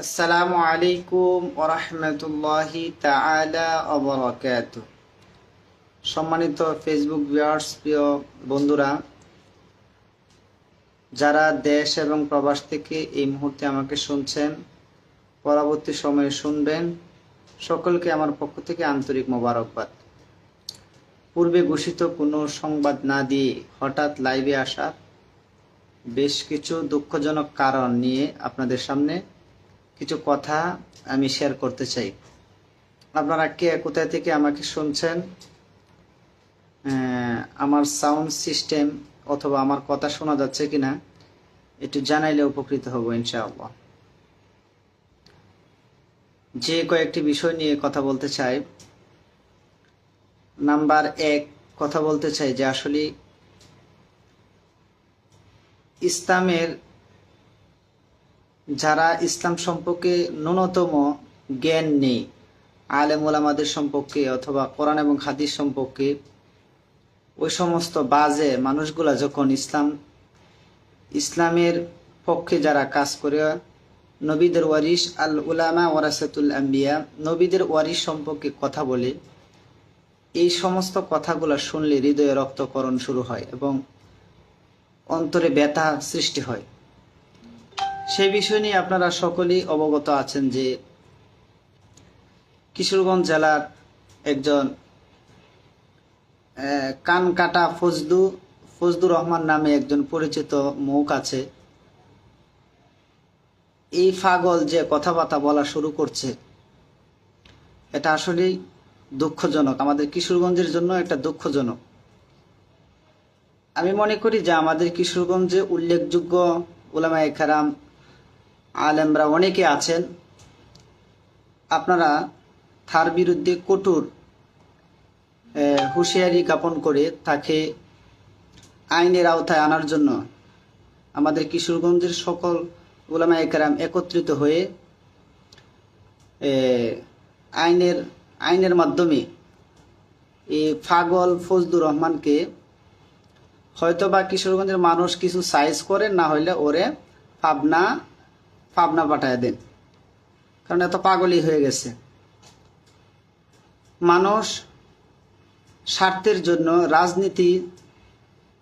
আসসালামু আলাইকুম ওরহমতুল্লাহি তাআলা ওয়া বারাকাতুহু। সম্মানিত ফেসবুক ভিউয়ার্স, প্রিয় বন্ধুরা, যারা দেশ এবং প্রবাস থেকে এই মুহূর্তে আমাকে শুনছেন, পরবর্তী সময়ে শুনবেন, সকলকে আমার পক্ষ থেকে আন্তরিক মোবারকবাদ। পূর্বে ঘোষিত কোনো সংবাদ না দিয়ে হঠাৎ লাইভে আসার বেশ কিছু দুঃখজনক কারণ নিয়ে আপনাদের সামনে কিছু কথা আমি শেয়ার করতে চাই। আপনারা কে কোথায় থেকে আমাকে শুনছেন, আমার সাউন্ড সিস্টেম অথবা আমার কথা শোনা যাচ্ছে কিনা একটু জানাইলে উপকৃত হব ইনশাআল্লাহ। যে কয়েকটি বিষয় নিয়ে কথা বলতে চাই। নাম্বার 1, কথা বলতে চাই যে আসলে ইসলামের যারা ইসলাম সম্পর্কে ন্যূনতম জ্ঞান নেই, আলেম ওলামাদের সম্পর্কে অথবা কোরআন এবং হাদিস সম্পর্কে, ওই সমস্ত বাজে মানুষগুলা যখন ইসলামের পক্ষে যারা কাজ করে, নবীদের ওয়ারিস আল উলামা ওয়ারাসাতুল আম্বিয়া, নবীদের ওয়ারিস সম্পর্কে কথা বলে, এই সমস্ত কথাগুলো শুনলে হৃদয়ে রক্তকরণ শুরু হয় এবং অন্তরে ব্যথা সৃষ্টি হয়। সেই বিষয় নিয়ে আপনারা সকলেই অবগত আছেন যে কিশোরগঞ্জ জেলার একজন কান কাটা ফজলুর রহমান নামে একজন পরিচিত মুখ আছে। এই পাগল যে কথাবার্তা বলা শুরু করছে, এটা আসলেই দুঃখজনক, আমাদের কিশোরগঞ্জের জন্য একটা দুঃখজনক। আমি মনে করি যে আমাদের কিশোরগঞ্জে উল্লেখযোগ্য উলামায়ে কেরাম, আলেমরা অনেকে আছেন। আপনারা তার বিরুদ্ধে কঠোর হুঁশিয়ারি জ্ঞাপন করে তাকে আইনের আওতায় আনার জন্য আমাদের কিশোরগঞ্জের সকল উলামায়ে কেরাম একত্রিত হয়ে আইনের মাধ্যমে এই পাগল ফজলুর রহমানকে হয়তোবা কিশোরগঞ্জের মানুষ কিছু সাইজ করেন, না হইলে ওরে পাবনা পাঠায় দেন, কারণ এত পাগলই হয়ে গেছে। মানুষ স্বার্থের জন্য, রাজনীতি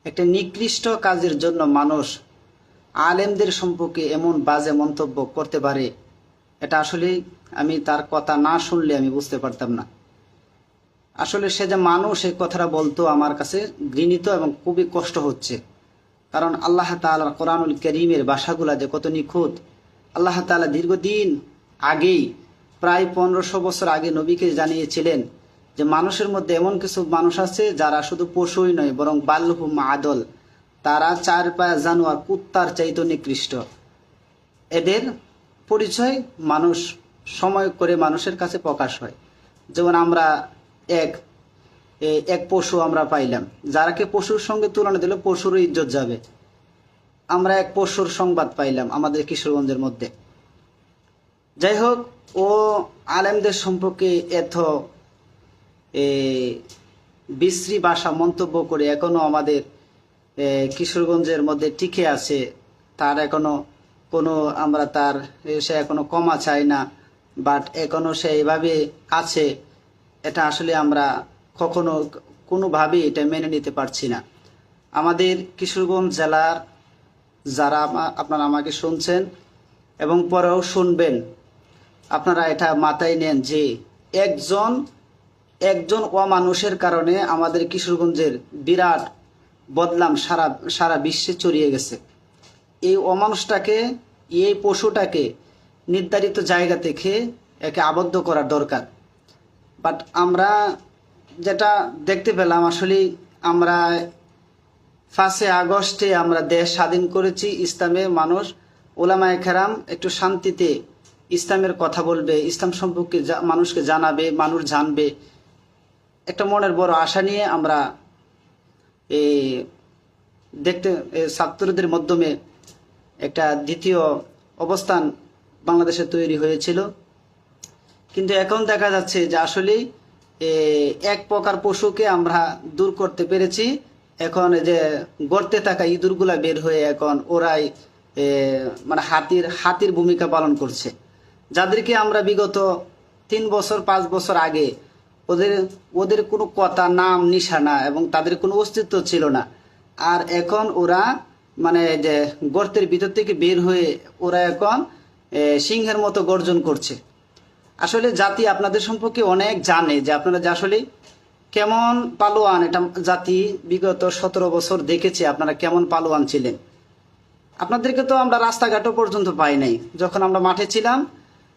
একটা নিকৃষ্ট কাজের জন্য মানুষ আলেমদের সম্পর্কে এমন বাজে মন্তব্য করতে পারে, এটা আসলে আমি তার কথা না শুনলে আমি বুঝতে পারতাম না। আসলে সে যে মানুষ, এই কথাটা বলতো আমার কাছে ঘৃণিত এবং খুবই কষ্ট হচ্ছে। কারণ আল্লাহ তাআলার কোরআনুল কারীমের ভাষাগুলা যে কত নিখুঁত। আল্লাহ তাআলা দীর্ঘদিন আগেই, প্রায় 1500 বছর আগে নবীকে জানিয়েছিলেন যে মানুষের মধ্যে এমন কিছু মানুষ আছে যারা শুধু পশুই নয়, বরং বাল্যহুম আদল, তারা 4 পায়া জানোয়ার, কুত্তার চাইতে নিকৃষ্ট। এদের পরিচয় মানুষ সময় করে মানুষের কাছে প্রকাশ হয়। যেমন আমরা এক পশু আমরা পাইলাম, যারাকে পশুর সঙ্গে তুলনা দিলে পশুরও ইজ্জত যাবে। আমরা এক পশুর সংবাদ পাইলাম আমাদের কিশোরগঞ্জের মধ্যে। যাই হোক, ও আলেমদের সম্পর্কে এত বিশ্রী ভাষা মন্তব্য করে এখনো আমাদের কিশোরগঞ্জের মধ্যে টিকে আছে। তার এখনো কোনো, আমরা সে এখনো ক্ষমা চাই না, বাট এখনো সে এভাবে আছে। এটা আসলে আমরা কখনো কোনোভাবেই এটা মেনে নিতে পারছি না। আমাদের কিশোরগঞ্জ জেলার যারা আপনারা আমাকে শুনছেন এবং পরেও শুনবেন, আপনারা এটা মাথায় নেন যে একজন অমানুষের কারণে আমাদের কিশোরগঞ্জের বিরাট বদনাম সারা বিশ্বে ছড়িয়ে গেছে। এই অমানুষটাকে, এই পশুটাকে নির্ধারিত জায়গা থেকে একে আবদ্ধ করার দরকার। বাট আমরা যেটা দেখতে পেলাম, আসলে আমরা 5 আগস্টে আমরা দেশ স্বাধীন করেছি। ইসলামে মানুষ, ওলামায়ে কেরাম একটু শান্তিতে ইসলামের কথা বলবে, ইসলাম সম্পর্কে মানুষকে জানাবে, মানুষ জানবে, একটা মনের বড় আশা নিয়ে আমরা ছাত্রদের মাধ্যমে একটা দ্বিতীয় অবস্থান বাংলাদেশে তৈরি হয়েছিল। কিন্তু এখন দেখা যাচ্ছে যে আসলে এক প্রকার পশুকে আমরা দূর করতে পেরেছি। এখন যে গর্তে থাকা ইঁদুরগুলা বের হয়ে এখন ওরাই মানে হাতির ভূমিকা পালন করছে। যাদেরকে আমরা বিগত 3 বছর 5 বছর আগে ওদের ওদের কোনো কথা, নাম, নিশানা এবং তাদের কোনো অস্তিত্ব ছিল না, আর এখন ওরা মানে যে গর্তের ভিতর থেকে বের হয়ে ওরা এখন সিংহের মতো গর্জন করছে। আসলে জাতি আপনাদের সম্পর্কে অনেক জানে যে আপনারা যে আসলে কেমন পালোয়ান। এটা জাতি বিগত 17 বছর দেখেছে আপনারা কেমন পালোয়ান ছিলেন। আপনাদেরকে তো আমরা রাস্তাঘাটও পর্যন্ত পাই নাই যখন আমরা মাঠে ছিলাম,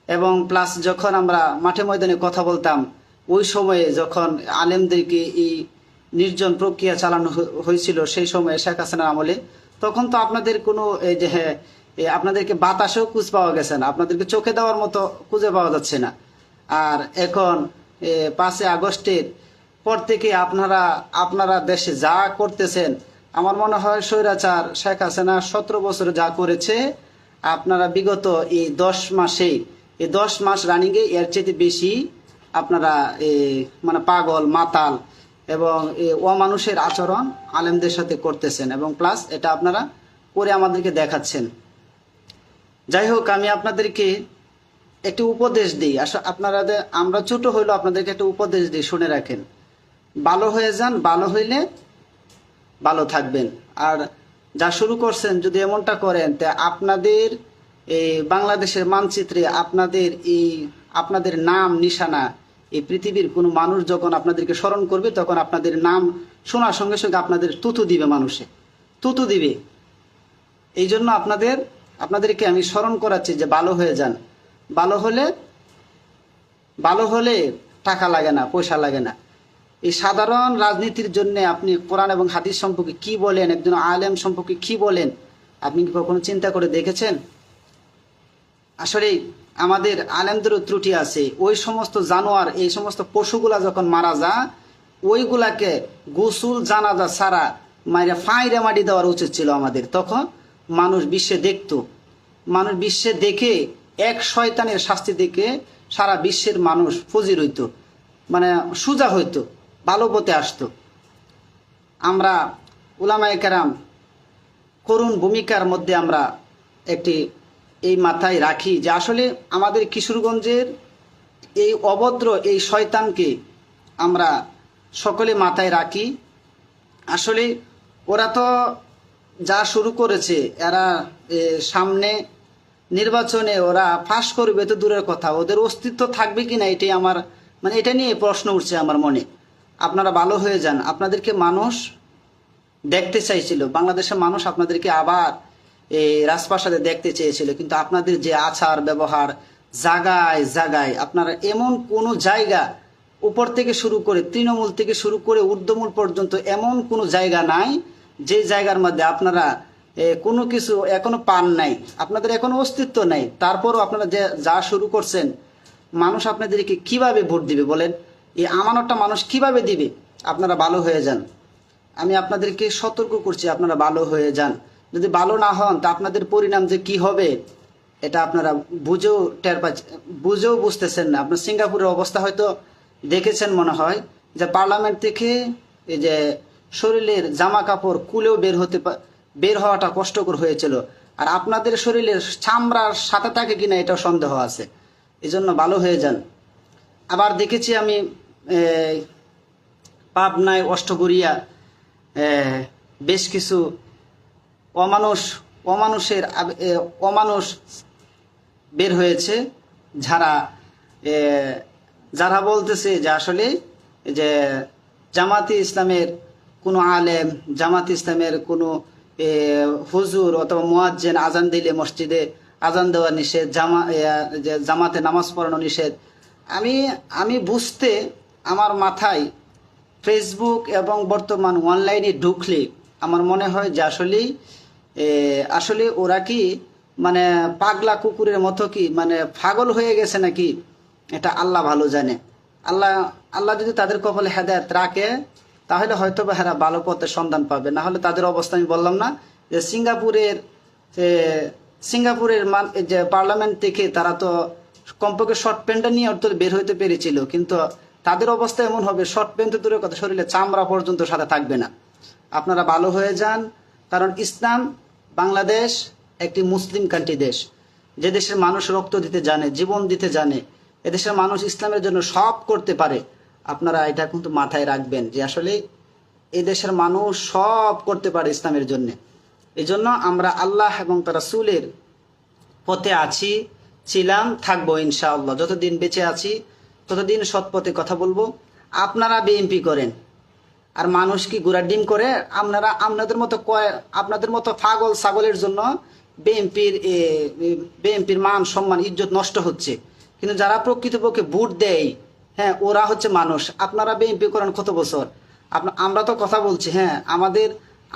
এবং প্লাস যখন আমরা মাঠে ময়দানে কথা বলতাম, ওই সময়ে যখন আলেমদেরকে এই নির্জন প্রক্রিয়া চালানো হয়েছিল সেই সময়ে শেখ হাসিনার আমলে, তখন তো আপনাদের কোনো এই যে আপনাদেরকে বাতাসেও খুঁজ পাওয়া গেছে না, আপনাদেরকে চোখে দেওয়ার মতো খুঁজে পাওয়া যাচ্ছে না। আর এখন 5ই আগস্টের পর থেকে আপনারা আপনারা দেশে যা করতেছেন, আমার মনে হয় স্বৈরাচার শেখ হাসিনা 17 বছরে যা করেছে আপনারা বিগত এই 10 মাসে, এই 10 মাস রানিংয়ে এর চেয়ে বেশি আপনারা মানে পাগল মাতাল এবং অমানুষের আচরণ আলেমদের সাথে করতেছেন, এবং প্লাস এটা আপনারা করে আমাদেরকে দেখাচ্ছেন। যাই হোক, আমি আপনাদেরকে একটি উপদেশ দিই। আপনারা আমরা ছোট হইলেও আপনাদেরকে একটা উপদেশ দিই, শুনে রাখেন। ভালো হয়ে যান, ভালো হইলে ভালো থাকবেন। আর যা শুরু করছেন যদি এমনটা করেন, তা আপনাদের এই বাংলাদেশের মানচিত্রে আপনাদের নাম নিশানা এই পৃথিবীর কোনো মানুষ যখন আপনাদেরকে স্মরণ করবে, তখন আপনাদের নাম শোনার সঙ্গে সঙ্গে আপনাদের তুতু দিবে, মানুষে তুতু দিবে। এই জন্য আপনাদেরকে আমি স্মরণ করাচ্ছি যে ভালো হয়ে যান। ভালো হলে টাকা লাগে না, পয়সা লাগে না। এই সাধারণ রাজনীতির জন্য আপনি কোরআন এবং হাদিস সম্পর্কে কি বলেন, একজন আলেম সম্পর্কে কি বলেন, আপনি কি কখনো চিন্তা করে দেখেছেন? আসলে আমাদের আলেমদেরও ত্রুটি আছে। ওই সমস্ত জানোয়ার, এই সমস্ত পশুগুলা যখন মারা যায়, ওইগুলাকে গোসল জানাজা ছাড়া মাইরা ফাঁইরে মাটি দেওয়ার উচিত ছিল আমাদের। তখন মানুষ বিশ্বে দেখতো, মানুষ বিশ্বে দেখে এক শয়তানের শাস্তি দেখে সারা বিশ্বের মানুষ ফজির হইতো, মানে সোজা হইতো, ভালো পথে আসতো। আমরা উলামায়ে কেরাম করুণ ভূমিকার মধ্যে আমরা একটি এই মাথায় রাখি যে আসলে আমাদের কিশোরগঞ্জের এই অভদ্র এই শয়তানকে আমরা সকলে মাথায় রাখি। আসলে ওরা তো যা শুরু করেছে, এরা সামনে নির্বাচনে ওরা ফাঁস করবে তো দূরের কথা, ওদের অস্তিত্ব থাকবে কিনা এটাই আমার মানে এটা নিয়ে প্রশ্ন উঠছে আমার মনে। আপনারা ভালো হয়ে যান। আপনাদেরকে মানুষ দেখতে চাইছিল, বাংলাদেশের মানুষ আপনাদেরকে আবার এই রাজপ্রাসাদে দেখতে চেয়েছিল, কিন্তু আপনাদের যে আচার ব্যবহার, জায়গায় জায়গায় আপনারা এমন কোনো জায়গা, উপর থেকে শুরু করে তৃণমূল থেকে শুরু করে ঊর্ধ্বমূল পর্যন্ত এমন কোনো জায়গা নাই যে জায়গার মধ্যে আপনারা কোনো কিছু এখনো পান নাই, আপনাদের এখনো অস্তিত্ব নাই। তারপরও আপনারা যা শুরু করছেন, মানুষ আপনাদেরকে কিভাবে ভোট দিবে বলেন? এই আমানতটা মানুষ কিভাবে দিবে? আপনারা ভালো হয়ে যান। আমি আপনাদেরকে সতর্ক করছি, আপনারা ভালো হয়ে যান। যদি ভালো না হন তা আপনাদের পরিণাম যে কি হবে এটা আপনারা বুঝেও বুঝতেছেন না। আপনার সিঙ্গাপুরের অবস্থা হয়তো দেখেছেন মনে হয়, যে পার্লামেন্ট থেকে এই যে শরীরের জামা কাপড় খুলেও বের হওয়াটা কষ্টকর হয়েছিল, আর আপনাদের শরীরের চামড়ার সাথে থাকে কিনা এটাও সন্দেহ আছে। এই জন্য ভালো হয়ে যান। আবার দেখেছি আমি পাবনায়, অষ্টগড়িয়া বেশ কিছু অমানুষ বের হয়েছে, যারা বলতেছে যে আসলে যে জামাতে ইসলামের কোনো আলেম, জামাতে ইসলামের কোনো হুজুর অথবা মুয়াজ্জিন আজান দিলে মসজিদে আজান দেওয়া নিষেধ, জামাতে নামাজ পড়ানো নিষেধ। আমি বুঝতে আমার মাথায় ফেসবুক এবং বর্তমান অনলাইনে ঢুকলে আমার মনে হয় যে আসলে ওরা কি মানে পাগলা কুকুরের মতো কি মানে পাগল হয়ে গেছে নাকি, এটা আল্লাহ ভালো জানে। আল্লাহ যদি তাদের কপালে হেদায়েত রাখে তাহলে হয়তো বা হেরা ভালো পথের সন্ধান পাবে, না হলে তাদের অবস্থা আমি বললাম না যে সিঙ্গাপুরের যে পার্লামেন্ট থেকে তারা তো কমপক্ষে শর্ট প্যান্টটা নিয়ে তো বের হইতে পেরেছিল, কিন্তু তাদের অবস্থা এমন হবে শর্ট প্যান্ট দূরের কথা, শরীরে চামড়া পর্যন্ত সাথে থাকবে না। আপনারা ভালো হয়ে যান, কারণ ইসলাম বাংলাদেশ একটি মুসলিম কান্ট্রি দেশ, যে দেশের মানুষ রক্ত দিতে জানে, জীবন দিতে জানে, এদেশের মানুষ ইসলামের জন্য সব করতে পারে, আপনারা এটা কিন্তু মাথায় রাখবেন যে আসলে এই দেশের মানুষ সব করতে পারে ইসলামের জন্য। এই জন্য আমরা আল্লাহ এবং তার রাসূলের পথে আছি, ছিলাম, থাকবো ইনশাআল্লাহ। যতদিন বেঁচে আছি ততদিন সৎ পথে কথা বলবো। আপনারা বিএনপি করেন আর মানুষ কি গুড়ার ডিম করে? আপনাদের মতো পাগল ছাগলের জন্য বিএনপির মান সম্মান ইজ্জত নষ্ট হচ্ছে। কিন্তু যারা প্রকৃতপক্ষে ভোট দেয়, হ্যাঁ, ওরা হচ্ছে মানুষ। আপনারা বিএনপি করেন কত বছর? আমরা তো কথা বলছি, হ্যাঁ,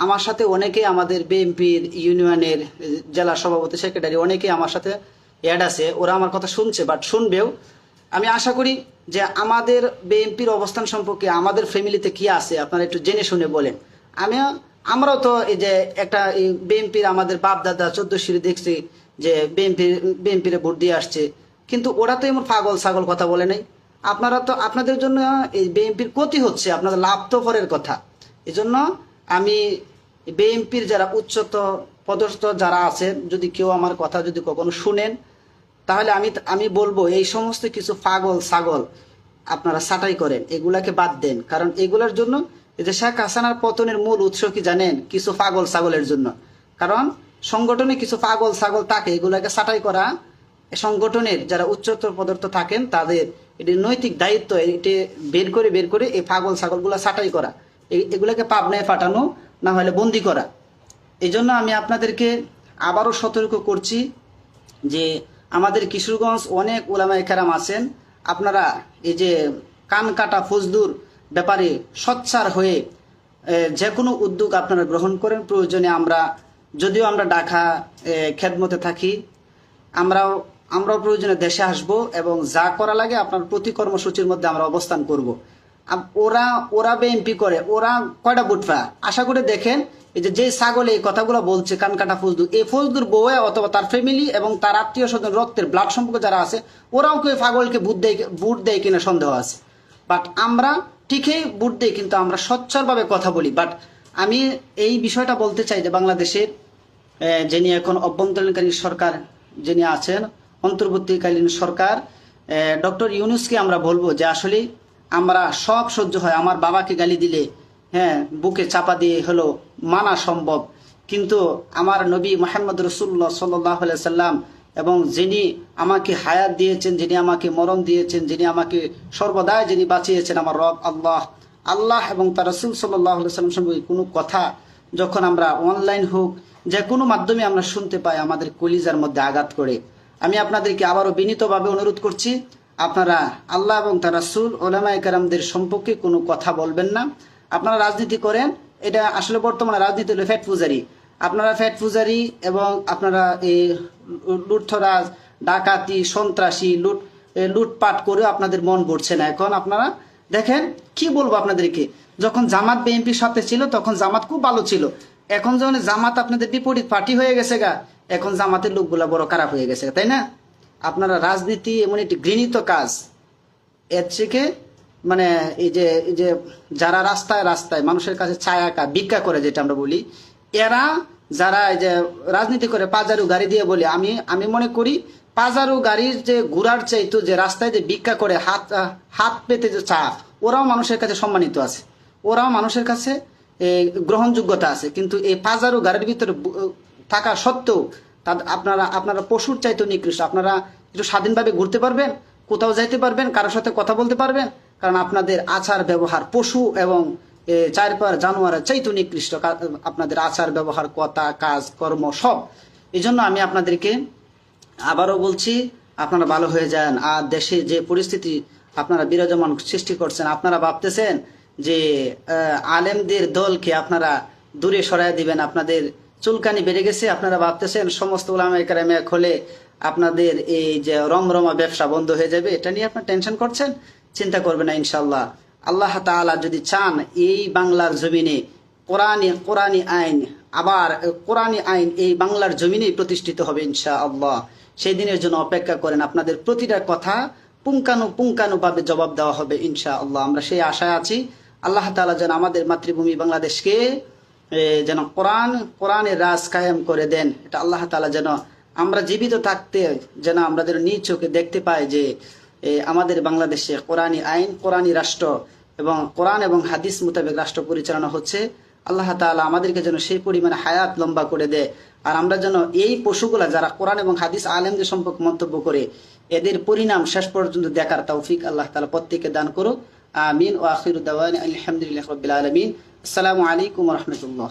আমার সাথে অনেকেই আমাদের বিএনপির ইউনিয়নের জেলা সভাপতি, সেক্রেটারি অনেকেই আমার সাথে অ্যাড আছে, ওরা আমার কথা শুনছে, বাট শুনবেও। আমি আশা করি যে আমাদের বিএনপির অবস্থান সম্পর্কে আমাদের ফ্যামিলিতে কি আছে আপনারা একটু জেনে শুনে বলেন। আমরাও তো এই যে একটা বিএনপির আমাদের বাপ দাদা 14 সিঁড়ি দেখছি যে বিএনপির ভোট দিয়ে আসছে, কিন্তু ওরা তো এমন পাগল ছাগল কথা বলে নাই। আপনারা তো, আপনাদের জন্য এই বিএনপির ক্ষতি হচ্ছে, আপনাদের লাভ তো পরের কথা। এই জন্য আমি বিএনপির যারা উচ্চত পদস্থ যারা আছেন, যদি কেউ আমার কথা যদি কখনো শুনেন, তাহলে আমি বলবো এই সমস্ত কিছু পাগল ছাগল আপনারা ছাঁটাই করেন, এগুলাকে বাদ দেন। কারণ এগুলোর জন্য এই যে শেখ হাসিনার পতনের মূল উৎস কি জানেন? কিছু পাগল ছাগলের জন্য। কারণ সংগঠনে কিছু পাগল ছাগল থাকে, এগুলাকে ছাঁটাই করা সংগঠনের যারা উচ্চতর পদার্থ থাকেন তাদের এটি নৈতিক দায়িত্ব। এটি বের করে এই পাগল ছাগলগুলা ছাঁটাই করা, এগুলাকে পাবনায় পাঠানো, না হলে বন্দি করা। এই জন্য আমি আপনাদেরকে আবারও সতর্ক করছি যে আমাদের কিশোরগঞ্জ অনেক উলামায়ে কেরাম আছেন, আপনারা এই যে কান কাটা ফজলুর ব্যাপারে সোচ্চার হয়ে যে কোনো উদ্যোগ আপনারা গ্রহণ করেন। প্রয়োজনে যদিও আমরা ঢাকা খেদমতে থাকি, আমরাও প্রয়োজনে দেশে আসব এবং যা করা লাগে আপনার প্রতি কর্মসূচির মধ্যে আমরা অবস্থান করব। ওরা বিএনপি করে, ওরা কয়টা ভোট পায় আশা করে দেখেন। এই যে ছাগল এই কথাগুলো বলছে কান কাটা ফজলু, এই ফজলুর বউয়ে অথবা তার ফ্যামিলি এবং তার আত্মীয় স্বজন রক্তের ব্লাড সম্পর্ক যারা আছে, ওরাও কেউ পাগলকে ভোট দেয় কিনা সন্দেহ আছে। বাট আমরা ঠিকই ভোট দেই, কিন্তু আমরা সচ্ছলভাবে কথা বলি। বাট আমি এই বিষয়টা বলতে চাই যে বাংলাদেশের যিনি এখন অভ্যন্তরীণকালীন সরকার যিনি আছেন, অন্তর্বর্তীকালীন সরকার, ডক্টর ইউনূসকে আমরা বলবো যে আসলে আমরা সব সহ্য হয়। আমার বাবাকে গালি দিলে, হ্যাঁ, বুকে চাপা দিয়ে হলো মানা সম্ভব, কিন্তু আমার নবী মুহাম্মদ রাসূলুল্লাহ সাল্লাল্লাহু আলাইহি সাল্লাম এবং যিনি আমাকে হায়াত দিয়েছেন, যিনি আমাকে মরণ দিয়েছেন, যিনি আমাকে সর্বদাই যিনি বাঁচিয়েছেন, আমার রব আল্লাহ এবং তার রাসূল সাল্লাল্লাহু আলাইহি সাল্লাম সম্পর্কে কোনো কথা যখন আমরা অনলাইন হোক যে কোনো মাধ্যমে আমরা শুনতে পাই, আমাদের কলিজার মধ্যে আঘাত করে। আমি আপনাদেরকে আবারও বিনীতভাবে অনুরোধ করছি, আপনারা আল্লাহ এবং তার রাসূল উলামায়ে কেরামদের সম্পর্কে কোনো কথা বলবেন না। আপনারা রাজনীতি করেন, এটা আসলে বর্তমানে রাজনীতি হলো ফ্যাট পূজারি। আপনারা ফ্যাট পূজারি এবং আপনারা এই লুঠতরাজ, ডাকাতি, সন্ত্রাসী, লুটপাট করে আপনাদের মন ভরছে না। এখন আপনারা দেখেন, কি বলবো আপনাদেরকে, যখন জামাত বিএনপির সাথে ছিল তখন জামাত খুব ভালো ছিল, এখন যখন জামাত আপনাদের বিপরীত পার্টি হয়ে গেছে গা, এখন জামাতের লোকগুলা বড় খারাপ হয়ে গেছে, তাই না? আপনারা রাজনীতি এমন একটি ঘৃণিত কাজ, এর থেকে মানে এই যে যারা রাস্তায় মানুষের কাছে ছায়া ভিক্ষা করে, যেটা আমরা বলি, এরা যারা এই যে রাজনীতি করে পাজারু গাড়ি দিয়ে বলে, আমি মনে করি পাজারু গাড়ির যে ঘোড়ার চাইতো যে রাস্তায় যে ভিক্ষা করে হাত পেতে যে চা, ওরাও মানুষের কাছে সম্মানিত আছে, ওরাও মানুষের কাছে গ্রহণযোগ্যতা আছে। কিন্তু এই পাজারু গাড়ির ভিতরে থাকা সত্ত্বেও আপনারা পশুর চাইতো নিকৃষ্ট। আপনারা একটু স্বাধীনভাবে ঘুরতে পারবেন, কোথাও যাইতে পারবেন, কারোর সাথে কথা বলতে পারবেন, কারণ আপনাদের আচার ব্যবহার পশু এবং চারপার জানোয়ারের চাইতো নিকৃষ্ট। আপনাদের আচার ব্যবহার, কথা, কাজ, কর্ম সব। এই জন্য আমি আপনাদেরকে আবারও বলছি, আপনারা ভালো হয়ে যান। আর দেশে যে পরিস্থিতি আপনারা বিরাজমান সৃষ্টি করছেন, আপনারা ভাবতেছেন যে আলেমদের দলকে আপনারা দূরে সরাই দিবেন, আপনাদের চুলকানি বেড়ে গেছে, আপনারা ভাবতেছেন সমস্ত উলামায়ে কেরাম এক হলে আপনাদের এই যে রমরমা ব্যবসা বন্ধ হয়ে যাবে, এটা নিয়ে আপনার টেনশন করছেন। চিন্তা করবেন না, ইনশাল্লাহ আল্লাহ তাআলা যদি চান এই বাংলার জমিনে কোরআনী আইন, আবার কোরআনী আইন এই বাংলার জমিনেই প্রতিষ্ঠিত হবে ইনশাআল্লাহ। সেই দিনের জন্য অপেক্ষা করেন, আপনাদের প্রতিটা কথা পুঙ্খানুপুঙ্খানুভাবে জবাব দেওয়া হবে ইনশাআল্লাহ। আমরা সেই আশায় আছি, আল্লাহ তাআলা যেন আমাদের মাতৃভূমি বাংলাদেশকে যেন কোরআনের রাজ কায়েম করে দেন, এটা আল্লাহ তাআলা যেন আমরা জীবিত থাকতে যেন আমরা যেন নিজ চোখে দেখতে পাই যে আমাদের বাংলাদেশে কোরআনী আইন, কোরআনী রাষ্ট্র এবং কোরআন এবং হাদিস মোতাবেক রাষ্ট্র পরিচালনা হচ্ছে। আল্লাহ তাআলা আমাদেরকে যেন সেই পরিমাণে হায়াত লম্বা করে দেয়। আর আমরা যেন এই পশুগুলা যারা কোরআন এবং হাদিস আলেমদের সম্পর্কে মন্তব্য করে এদের পরিণাম শেষ পর্যন্ত দেখার তৌফিক আল্লাহ তাআলা প্রত্যেককে দান করুক। আমিন। ওয়া আখিরু দাওয়ানা আলহামদুলিল্লাহি রাব্বিল আলামিন। আসসালামু আলাইকুম ওয়া রাহমাতুল্লাহ।